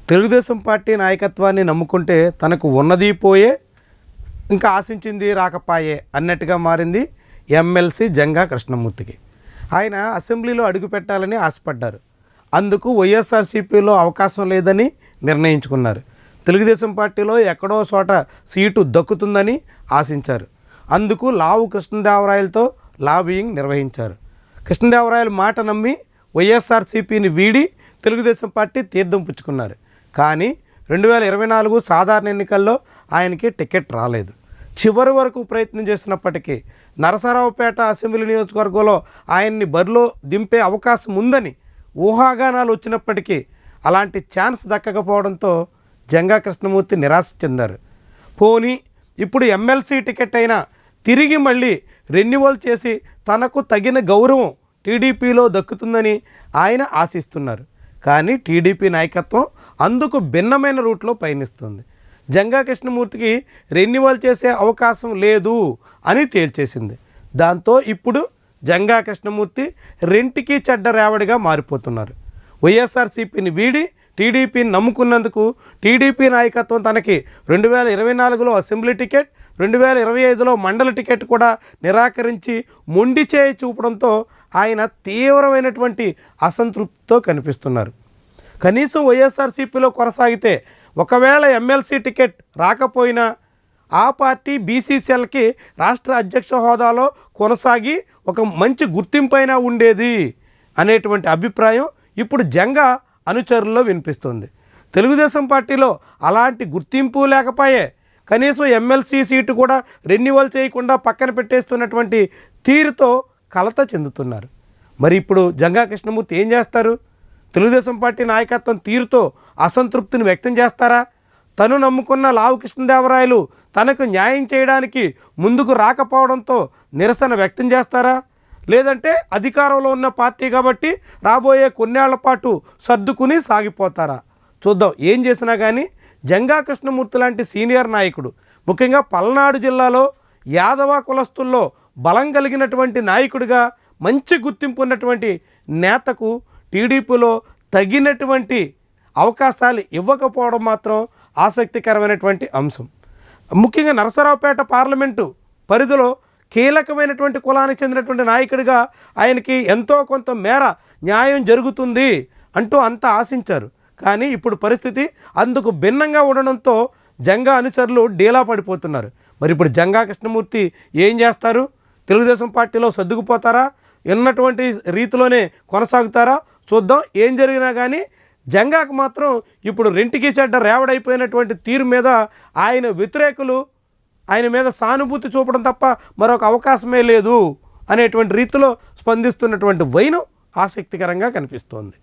Telugu Desam party నాయకత్వాన్ని నమ్ముకుంటే తనకు ఉన్నది పోయే, ఇంకా ఆశించింది రాకపాయే అన్నట్టుగా మారింది ఎమ్మెల్సీ జంగా కృష్ణమూర్తికి. ఆయన అసెంబ్లీలో అడుగుపెట్టాలని ఆశపడ్డారు. అందుకు వైఎస్ఆర్సీపీలో అవకాశం లేదని నిర్ణయించుకున్నారు. తెలుగుదేశం పార్టీలో ఎక్కడో చోట సీటు దక్కుతుందని ఆశించారు. అందుకు లావు కృష్ణదేవరాయలతో లాబియింగ్ నిర్వహించారు. కృష్ణదేవరాయల మాట నమ్మి వైఎస్ఆర్సీపీని వీడి తెలుగుదేశం పార్టీ తీర్థం పుచ్చుకున్నారు. కానీ 2024 సాధారణ ఎన్నికల్లో ఆయనకి టికెట్ రాలేదు. చివరి వరకు ప్రయత్నం చేసినప్పటికీ నరసరావుపేట అసెంబ్లీ నియోజకవర్గంలో ఆయన్ని బరిలో దింపే అవకాశం ఉందని ఊహాగానాలు వచ్చినప్పటికీ అలాంటి ఛాన్స్ దక్కకపోవడంతో జంగా కృష్ణమూర్తి నిరాశ చెందారు. పోనీ ఇప్పుడు ఎమ్మెల్సీ టికెట్ అయినా తిరిగి మళ్ళీ రెన్యువల్ చేసి తనకు తగిన గౌరవం టీడీపీలో దక్కుతుందని ఆయన ఆశిస్తున్నారు. కానీ టీడీపీ నాయకత్వం అందుకు భిన్నమైన రూట్లో పయనిస్తుంది. జంగా కృష్ణమూర్తికి రెన్యువల్ చేసే అవకాశం లేదు అని తేల్చేసింది. దాంతో ఇప్పుడు జంగా కృష్ణమూర్తి రెంటికి చెడ్డ రేవడిగా మారిపోతున్నారు. వైఎస్ఆర్సీపీని వీడి టీడీపీని నమ్ముకున్నందుకు టీడీపీ నాయకత్వం తనకి 2024లో అసెంబ్లీ టికెట్, 2025లో మండల టికెట్ కూడా నిరాకరించి మొండి చేయి చూపడంతో ఆయన తీవ్రమైనటువంటి అసంతృప్తితో కనిపిస్తున్నారు. కనీసం వైఎస్ఆర్సీపీలో కొనసాగితే ఒకవేళ ఎమ్మెల్సీ టికెట్ రాకపోయినా ఆ పార్టీ బీసీసీఎల్కి రాష్ట్ర అధ్యక్ష హోదాలో కొనసాగి ఒక మంచి గుర్తింపైనా ఉండేది అనేటువంటి అభిప్రాయం ఇప్పుడు జంగా అనుచరుల్లో వినిపిస్తుంది. తెలుగుదేశం పార్టీలో అలాంటి గుర్తింపు లేకపోయే కనీసం ఎమ్మెల్సీ సీటు కూడా రెన్యువల్ చేయకుండా పక్కన పెట్టేస్తున్నటువంటి తీరుతో కలత చెందుతున్నారు. మరి ఇప్పుడు జంగా కృష్ణమూర్తి ఏం చేస్తారు? తెలుగుదేశం పార్టీ నాయకత్వం తీరుతో అసంతృప్తిని వ్యక్తం చేస్తారా? తను నమ్ముకున్న లావు కృష్ణదేవరాయలు తనకు న్యాయం చేయడానికి ముందుకు రాకపోవడంతో నిరసన వ్యక్తం చేస్తారా? లేదంటే అధికారంలో ఉన్న పార్టీ కాబట్టి రాబోయే కొన్నేళ్ల పాటు సర్దుకుని సాగిపోతారా? చూద్దాం. ఏం చేసినా కానీ జంగా కృష్ణమూర్తి లాంటి సీనియర్ నాయకుడు, ముఖ్యంగా పల్నాడు జిల్లాలో యాదవ కులస్తుల్లో బలం కలిగినటువంటి నాయకుడిగా మంచి గుర్తింపు ఉన్నటువంటి నేతకు టీడీపీలో తగినటువంటి అవకాశాలు ఇవ్వకపోవడం మాత్రం ఆసక్తికరమైనటువంటి అంశం. ముఖ్యంగా నరసరావుపేట పార్లమెంటు పరిధిలో కీలకమైనటువంటి కులానికి చెందినటువంటి నాయకుడిగా ఆయనకి ఎంతో కొంత మేర న్యాయం జరుగుతుంది అంటూ అంతా ఆశించారు. కానీ ఇప్పుడు పరిస్థితి అందుకు భిన్నంగా ఉండడంతో జంగా అనుచరులు డీలా పడిపోతున్నారు. మరి ఇప్పుడు జంగా కృష్ణమూర్తి ఏం చేస్తారు? తెలుగుదేశం పార్టీలో సర్దుకుపోతారా? ఉన్నటువంటి రీతిలోనే కొనసాగుతారా? చూద్దాం. ఏం జరిగినా కానీ జంగాకు మాత్రం ఇప్పుడు రెంటికి చెడ్డ రేవడైపోయినటువంటి తీరు మీద ఆయన వ్యతిరేకులు ఆయన మీద సానుభూతి చూపడం తప్ప మరొక అవకాశమే లేదు అనేటువంటి రీతిలో స్పందిస్తున్నటువంటి వైనం ఆసక్తికరంగా కనిపిస్తోంది.